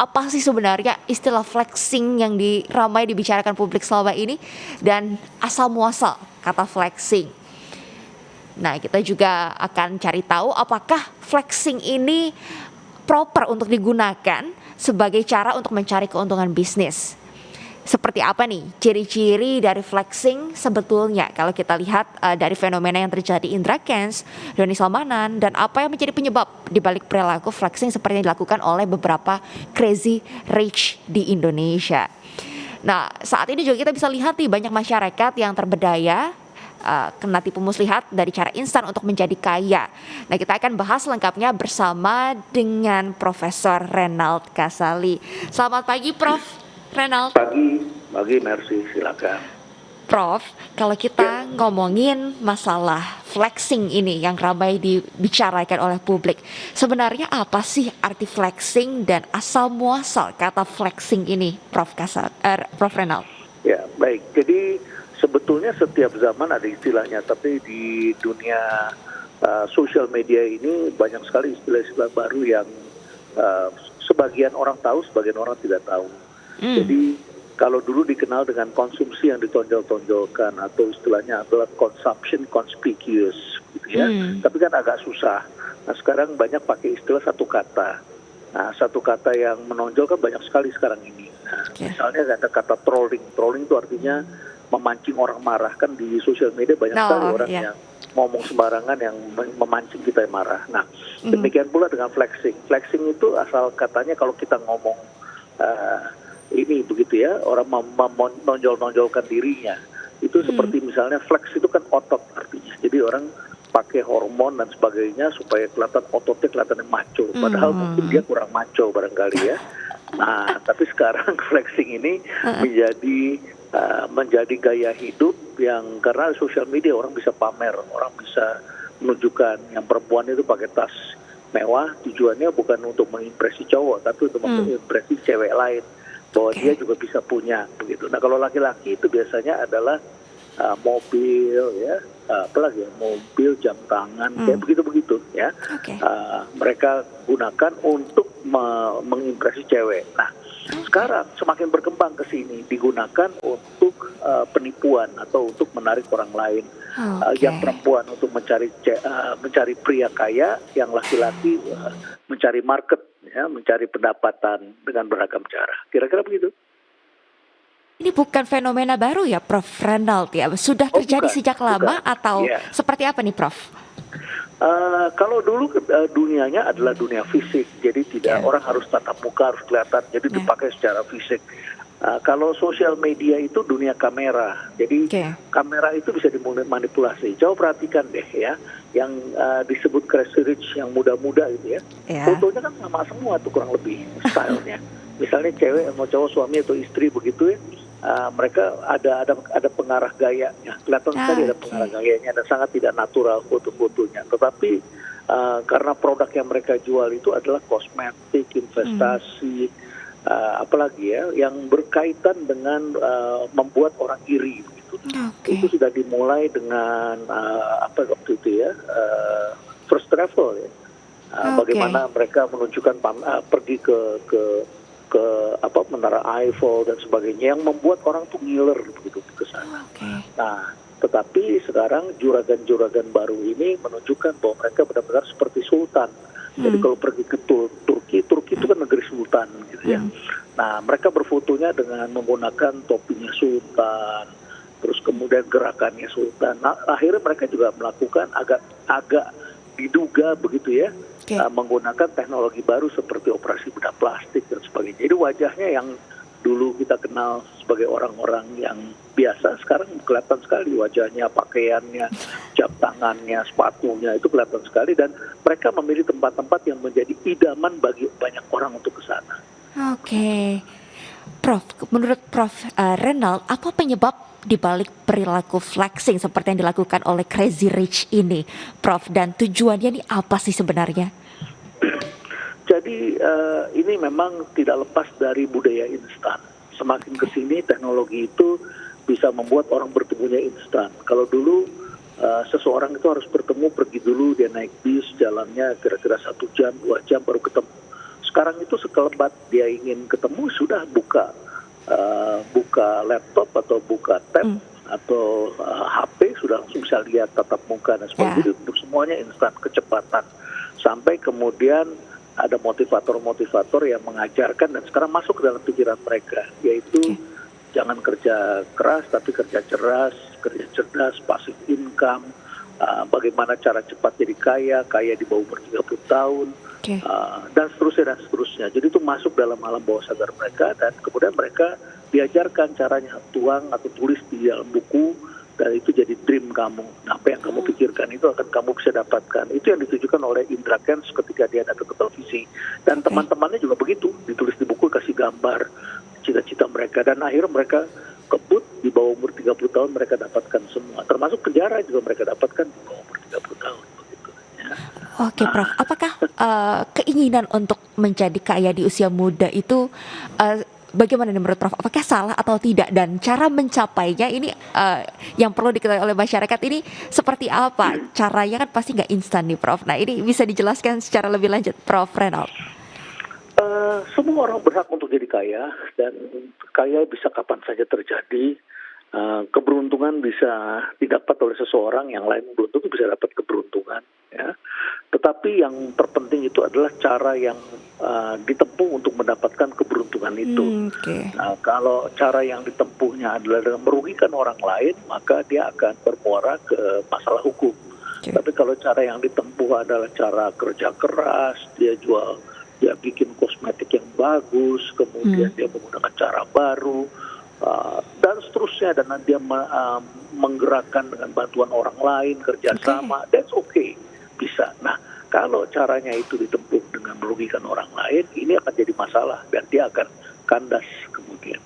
apa sih sebenarnya istilah flexing yang ramai dibicarakan publik selama ini dan asal muasal kata flexing. Nah, kita juga akan cari tahu apakah flexing ini proper untuk digunakan sebagai cara untuk mencari keuntungan bisnis. Seperti apa nih ciri-ciri dari flexing sebetulnya kalau kita lihat dari fenomena yang terjadi Indra Kents, Doni Salmanan, dan apa yang menjadi penyebab dibalik perilaku flexing seperti yang dilakukan oleh beberapa crazy rich di Indonesia. Nah, saat ini juga kita bisa lihat nih banyak masyarakat yang terberdaya kena tipu muslihat dari cara instan untuk menjadi kaya. Nah, kita akan bahas lengkapnya bersama dengan Profesor Renald Kasali. Selamat pagi, Prof. Renald. Pagi, Mercy, silakan. Prof, kalau kita ngomongin masalah flexing ini yang ramai dibicarakan oleh publik, sebenarnya apa sih arti flexing dan asal muasal kata flexing ini, Prof Renald? Ya, baik. Jadi sebetulnya setiap zaman ada istilahnya, tapi di dunia sosial media ini banyak sekali istilah-istilah baru yang sebagian orang tahu, sebagian orang tidak tahu. Jadi kalau dulu dikenal dengan konsumsi yang ditonjol-tonjolkan atau istilahnya adalah consumption conspicuous gitu ya. Tapi kan agak susah. Nah, sekarang banyak pakai istilah satu kata. Nah, satu kata yang menonjol kan banyak sekali sekarang ini. Nah, misalnya ada kata trolling. Trolling itu artinya memancing orang marah. Kan di sosial media banyak sekali orang yang ngomong sembarangan yang memancing kita yang marah. Nah, demikian pula dengan flexing. Flexing itu asal katanya kalau kita ngomong ini begitu ya, orang menonjol-nonjolkan dirinya. Itu seperti misalnya flex itu kan otot artinya. Jadi orang pakai hormon dan sebagainya supaya kelihatan ototnya kelihatan macho. Padahal mungkin dia kurang macho barangkali ya. Nah, tapi sekarang flexing ini menjadi gaya hidup yang karena sosial media orang bisa pamer, orang bisa menunjukkan yang perempuan itu pakai tas mewah, tujuannya bukan untuk mengimpresi cowok, tapi untuk mengimpresi cewek lain. Bahwa dia juga bisa punya begitu. Nah, kalau laki-laki itu biasanya adalah mobil ya, apalagi ya, mobil, jam tangan, kayak begitu-begitu ya. Mereka gunakan untuk mengimpresi cewek. Nah, sekarang semakin berkembang ke sini digunakan untuk penipuan atau untuk menarik orang lain. Yang perempuan untuk mencari pria kaya, yang laki-laki mencari market ya, mencari pendapatan dengan beragam cara. Kira-kira begitu. Ini bukan fenomena baru ya, Prof Renald ya? Sudah terjadi sejak lama atau seperti apa nih, Prof? Kalau dulu dunianya adalah dunia fisik, jadi tidak orang harus tatap muka, harus kelihatan, jadi dipakai secara fisik. Kalau sosial media itu dunia kamera, jadi kamera itu bisa dimanipulasi. Coba perhatikan deh ya, yang disebut crazy rich, yang muda-muda itu ya, fotonya kan sama semua tuh kurang lebih stylenya. Misalnya cewek mau cowok, suami atau istri begitu ya, mereka ada pengarah gayanya, kelihatan sekali ada pengarah gayanya dan sangat tidak natural foto-fotonya. Tetapi karena produk yang mereka jual itu adalah kosmetik, investasi, apalagi ya, yang berkaitan dengan membuat orang iri begitu. Itu sudah dimulai dengan waktu itu ya, first travel ya. Bagaimana mereka menunjukkan pergi ke Menara Eiffel dan sebagainya yang membuat orang tuh ngiler begitu ke sana. Nah, tetapi sekarang juragan-juragan baru ini menunjukkan bahwa mereka benar-benar seperti sultan. Jadi kalau pergi ke Turki itu kan negeri sultan gitu ya. Nah, mereka berfotonya dengan menggunakan topinya sultan, terus kemudian gerakannya sultan. Nah, akhirnya mereka juga melakukan agak diduga begitu ya, menggunakan teknologi baru seperti operasi bedah plastik dan sebagainya. Jadi wajahnya yang dulu kita kenal sebagai orang-orang yang biasa, sekarang kelihatan sekali wajahnya, pakaiannya, jam tangannya, sepatunya, itu kelihatan sekali. Dan mereka memilih tempat-tempat yang menjadi idaman bagi banyak orang untuk ke sana. Prof, menurut Prof Renald, apa penyebab dibalik perilaku flexing seperti yang dilakukan oleh crazy rich ini, Prof? Dan tujuannya ini apa sih sebenarnya? Jadi ini memang tidak lepas dari budaya instan. Semakin kesini teknologi itu bisa membuat orang bertemunya instan. Kalau dulu seseorang itu harus bertemu, pergi dulu, dia naik bis, jalannya kira-kira 1 jam, 2 jam baru ketemu. Sekarang itu sekelebat dia ingin ketemu sudah buka laptop atau buka tab atau HP sudah langsung bisa lihat tatap muka dan sebagainya. Itu semuanya instan, kecepatan. Sampai kemudian ada motivator-motivator yang mengajarkan dan sekarang masuk ke dalam pikiran mereka, yaitu jangan kerja keras tapi kerja kerja cerdas, passive income, bagaimana cara cepat jadi kaya di bawah umur 30 tahun, dan seterusnya. Jadi itu masuk dalam alam bawah sadar mereka dan kemudian mereka diajarkan caranya tuang atau tulis di dalam buku dan itu jadi dream kamu. Nah, apa yang kamu pikirkan itu akan kamu bisa dapatkan. Itu yang ditujukan oleh Indra Kents ketika dia datang ke televisi. Dan teman-temannya juga begitu, ditulis di buku, kasih gambar cita-cita mereka dan akhirnya mereka kebut di bawah umur 30 tahun mereka dapatkan semua. Termasuk penjara juga mereka dapatkan di bawah umur 30 tahun. Begitu, ya. Oke, Prof. Apakah keinginan untuk menjadi kaya di usia muda itu bagaimana menurut Prof? Apakah salah atau tidak? Dan cara mencapainya ini yang perlu diketahui oleh masyarakat ini seperti apa? Caranya kan pasti nggak instan nih, Prof. Nah, ini bisa dijelaskan secara lebih lanjut, Prof Reynald. Semua orang berhak untuk jadi kaya dan kaya bisa kapan saja terjadi. Keberuntungan bisa didapat oleh seseorang, yang lain belum tentu bisa dapat keberuntungan, ya. Tetapi yang terpenting itu adalah cara yang ditempuh untuk mendapatkan keberuntungan itu. Nah, kalau cara yang ditempuhnya adalah dengan merugikan orang lain, maka dia akan bermuara ke masalah hukum. Tapi kalau cara yang ditempuh adalah cara kerja keras, dia bikin kosmetik yang bagus, kemudian dia menggunakan cara baru, dan seterusnya, dan dia menggerakkan dengan bantuan orang lain, kerjasama, that's okay, bisa. Nah, kalau caranya itu ditempuh dengan merugikan orang lain, ini akan jadi masalah dan dia akan kandas kemudian.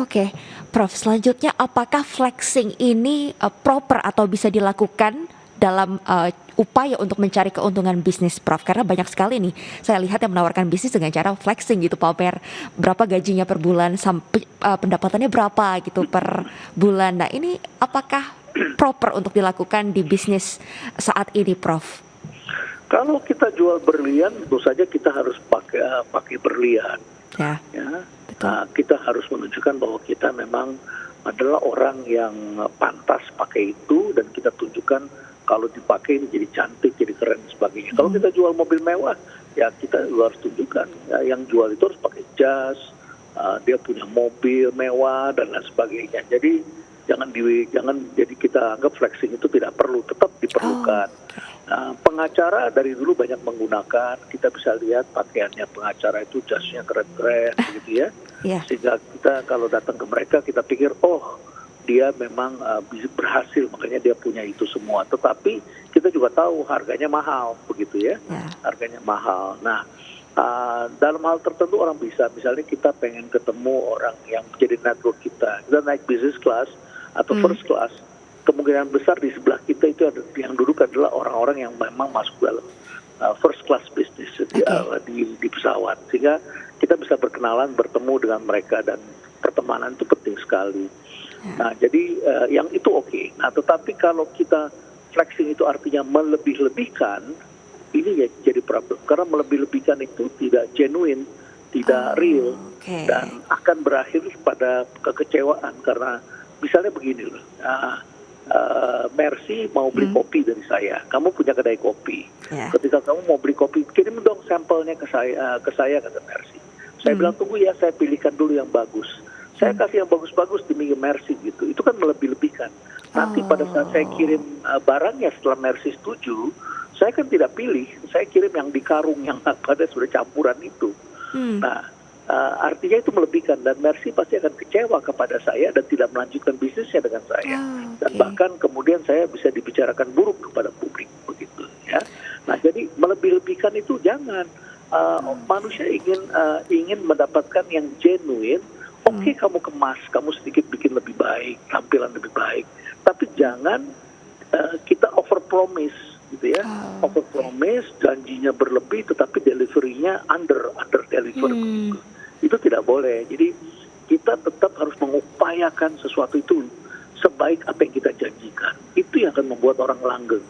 Oke, Prof. Selanjutnya, apakah flexing ini proper atau bisa dilakukan dalam upaya untuk mencari keuntungan bisnis, Prof? Karena banyak sekali nih saya lihat yang menawarkan bisnis dengan cara flexing gitu, pamer berapa gajinya per bulan, sampai pendapatannya berapa gitu per bulan. Nah, ini apakah proper untuk dilakukan di bisnis saat ini, Prof? Kalau kita jual berlian, tentu saja kita harus pakai berlian. Ya. Betul. Kita harus menunjukkan bahwa kita memang adalah orang yang pantas pakai itu dan kita tunjukkan kalau dipakai ini jadi cantik, jadi keren dan sebagainya. Kalau kita jual mobil mewah, ya kita harus tunjukkan. Ya, yang jual itu harus pakai jas, dia punya mobil mewah dan lain sebagainya. Jadi jangan jadi kita anggap flexing itu tidak perlu, tetap diperlukan. Pengacara dari dulu banyak menggunakan, kita bisa lihat pakaiannya pengacara itu jasnya keren-keren, begitu ya. Sehingga kita kalau datang ke mereka kita pikir, oh dia memang bisa berhasil, makanya dia punya itu semua. Tetapi kita juga tahu harganya mahal, begitu ya. Harganya mahal. Nah, dalam hal tertentu orang bisa, misalnya kita pengen ketemu orang yang menjadi network kita naik business class atau first class, kemungkinan besar di sebelah kita itu yang duduk adalah orang-orang yang memang masuk dalam first class business di pesawat, sehingga kita bisa berkenalan, bertemu dengan mereka dan pertemanan itu penting sekali. Nah, jadi yang itu oke. Nah, tetapi kalau kita flexing itu artinya melebih-lebihkan, ini ya jadi problem. Karena melebih-lebihkan itu tidak genuine, tidak real, dan akan berakhir pada kekecewaan. Karena misalnya begini loh, Mercy mau beli kopi dari saya, kamu punya kedai kopi. Ketika kamu mau beli kopi, kirim dong sampelnya ke saya kata Mercy. Saya bilang tunggu ya, saya pilihkan dulu yang bagus. Saya kasih yang bagus-bagus demi Mercy gitu. Itu kan melebih-lebihkan. Nanti pada saat saya kirim barangnya setelah Mercy setuju, saya kan tidak pilih. Saya kirim yang di karung yang pada sudah campuran itu. Nah, artinya itu melebihkan dan Mercy pasti akan kecewa kepada saya dan tidak melanjutkan bisnisnya dengan saya. Dan bahkan kemudian saya bisa dibicarakan buruk kepada publik begitu ya. Nah, jadi melebih-lebihkan itu jangan. Manusia ingin mendapatkan yang genuine. Oke, kamu kemas, kamu sedikit bikin lebih baik, tampilan lebih baik. Tapi jangan kita over promise, gitu ya. Over promise, janjinya berlebih, tetapi delivery-nya under deliver. Itu tidak boleh. Jadi kita tetap harus mengupayakan sesuatu itu sebaik apa yang kita janjikan. Itu yang akan membuat orang langgeng.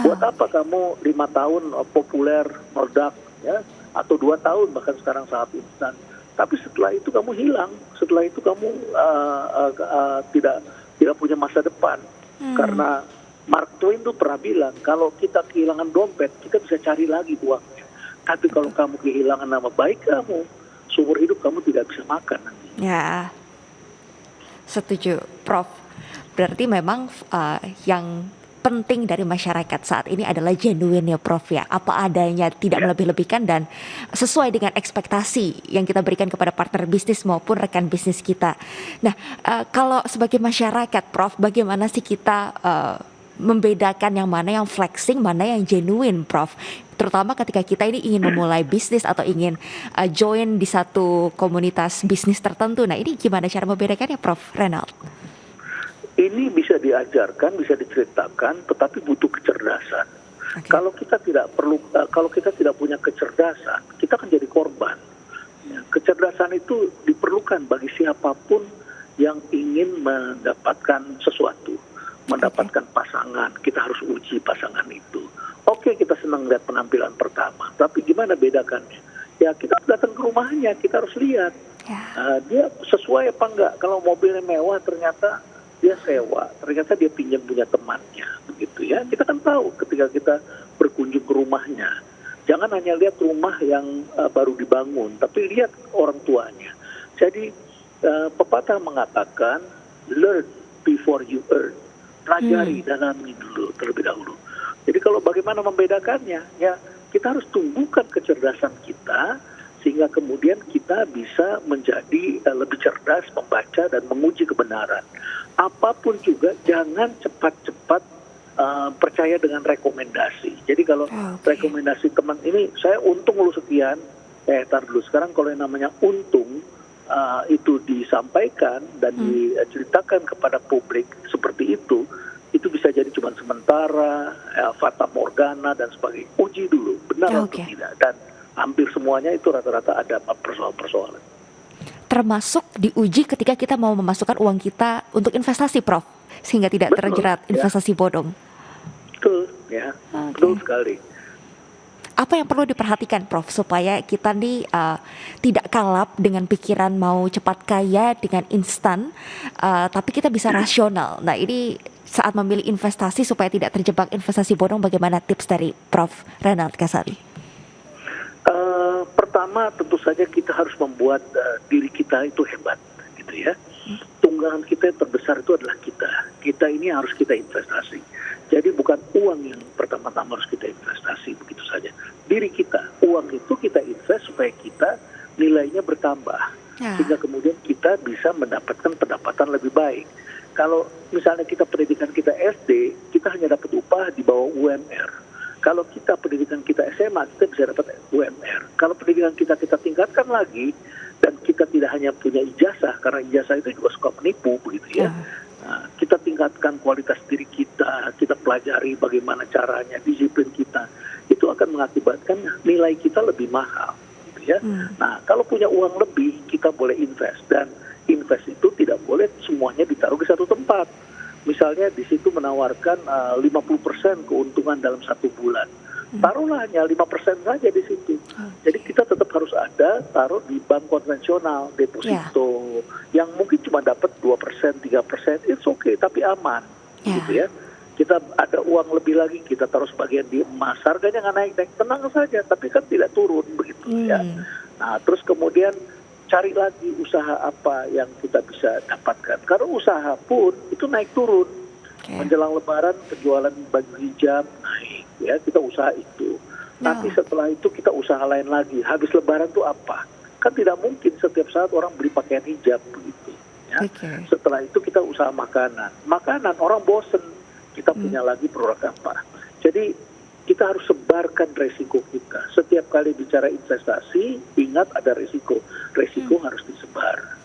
Buat apa kamu 5 tahun populer, meledak, ya? atau 2 tahun, bahkan sekarang sangat instan. Tapi setelah itu kamu hilang, setelah itu kamu tidak punya masa depan. Karena Mark Twain tuh pernah bilang, kalau kita kehilangan dompet, kita bisa cari lagi uangnya. Tapi kalau kamu kehilangan nama baik kamu, seumur hidup kamu tidak bisa makan nanti. Ya, setuju, Prof. Berarti memang yang penting dari masyarakat saat ini adalah genuine ya, Prof ya. Apa adanya, tidak melebih-lebihkan dan sesuai dengan ekspektasi yang kita berikan kepada partner bisnis maupun rekan bisnis kita. Nah, kalau sebagai masyarakat, Prof, bagaimana sih kita membedakan yang mana yang flexing, mana yang genuine, Prof? Terutama ketika kita ini ingin memulai bisnis atau ingin join di satu komunitas bisnis tertentu. Nah, ini gimana cara membedakannya, Prof Renald? Ini bisa diajarkan, bisa diceritakan, tetapi butuh kecerdasan. Okay. Kalau kita tidak punya kecerdasan, kita akan jadi korban. Ya, kecerdasan itu diperlukan bagi siapapun yang ingin mendapatkan sesuatu, mendapatkan pasangan. Kita harus uji pasangan itu. Oke, kita senang lihat penampilan pertama, tapi gimana bedakannya? Ya, kita datang ke rumahnya, kita harus lihat dia sesuai apa enggak. Kalau mobilnya mewah, ternyata dia sewa, ternyata dia pinjam punya temannya, begitu ya. Kita kan tahu ketika kita berkunjung ke rumahnya. Jangan hanya lihat rumah yang baru dibangun, tapi lihat orang tuanya. Jadi pepatah mengatakan, learn before you earn. Pelajari, dalami dulu terlebih dahulu. Jadi kalau bagaimana membedakannya, ya kita harus tumbuhkan kecerdasan kita, sehingga kemudian kita bisa menjadi lebih cerdas membaca dan menguji kebenaran. Apapun juga jangan cepat-cepat percaya dengan rekomendasi. Jadi kalau rekomendasi teman ini, saya untung lu sekian, tar dulu. Sekarang kalau yang namanya untung itu disampaikan dan diceritakan kepada publik seperti itu bisa jadi cuma sementara, fata morgana dan sebagainya. Uji dulu, benar atau tidak. Dan hampir semuanya itu rata-rata ada persoalan-persoalan. Termasuk diuji ketika kita mau memasukkan uang kita untuk investasi, Prof, sehingga tidak terjerat investasi bodong. Betul, ya, betul sekali. Apa yang perlu diperhatikan, Prof, supaya kita nih tidak kalap dengan pikiran mau cepat kaya dengan instan, tapi kita bisa rasional. Nah, ini saat memilih investasi supaya tidak terjebak investasi bodong, bagaimana tips dari Prof Renald Kasali? Pertama, tentu saja kita harus membuat diri kita itu hebat, gitu ya. Tunggangan kita yang terbesar itu adalah kita. Kita ini harus kita investasi. Jadi bukan uang yang pertama-tama harus kita investasi, begitu saja. Diri kita, uang itu kita invest supaya kita nilainya bertambah, sehingga kemudian kita bisa mendapatkan pendapatan lebih baik. Kalau misalnya pendidikan kita SD, kita hanya dapat upah di bawah UMR. Kalau kita pendidikan kita SMA, kita bisa dapat UMR. Kalau pendidikan kita tingkatkan lagi, dan kita tidak hanya punya ijazah, karena ijazah itu juga suka menipu, begitu ya. Nah, kita tingkatkan kualitas diri kita, kita pelajari bagaimana caranya, disiplin kita, itu akan mengakibatkan nilai kita lebih mahal, gitu ya. Nah, kalau punya uang lebih, kita boleh invest, dan invest itu tidak boleh semuanya ditaruh di satu tempat. Misalnya di situ menawarkan 50% keuntungan dalam 1 bulan. Taruhlah hanya 5% saja di situ. Jadi kita tetap harus taruh di bank konvensional, deposito, yang mungkin cuma dapat 2%, 3%, it's okay, tapi aman, gitu ya. Kita ada uang lebih lagi, kita taruh sebagian di emas, harganya nggak naik-naik, tenang saja, tapi kan tidak turun, begitu ya. Nah, terus kemudian cari lagi usaha apa yang kita bisa dapatkan. Karena usaha pun itu naik turun. Menjelang Lebaran penjualan baju hijab naik, ya, kita usaha itu. Tapi setelah itu kita usaha lain lagi. Habis Lebaran itu apa? Kan tidak mungkin setiap saat orang beli pakaian hijab begitu. Ya. Setelah itu kita usaha makanan. Makanan orang bosen. Kita punya lagi produk apa? Jadi kita harus sebarkan resiko kita. Setiap kali bicara investasi, ingat ada resiko. Resiko harus disebar.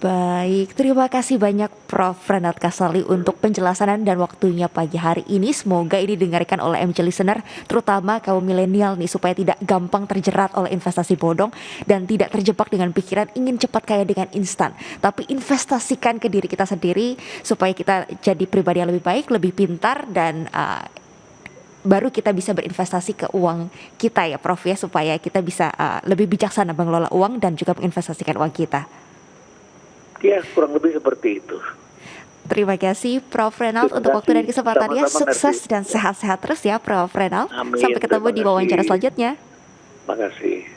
Baik, terima kasih banyak Prof Renald Kasali untuk penjelasan dan waktunya pagi hari ini. Semoga ini didengarkan oleh MJ Listener, terutama kaum milenial nih, supaya tidak gampang terjerat oleh investasi bodong dan tidak terjebak dengan pikiran ingin cepat kaya dengan instan. Tapi investasikan ke diri kita sendiri supaya kita jadi pribadi yang lebih baik, lebih pintar, dan baru kita bisa berinvestasi ke uang kita ya Prof ya, supaya kita bisa lebih bijaksana mengelola uang dan juga menginvestasikan uang kita. Ya, kurang lebih seperti itu. Terima kasih Prof Reynald Terima untuk waktu kasih. dan kesempatannya. Sama-sama, Sukses Mercy. dan sehat-sehat terus ya Prof Reynald. Amin. Sampai ketemu Terima di wawancara kasih. selanjutnya. Terima kasih.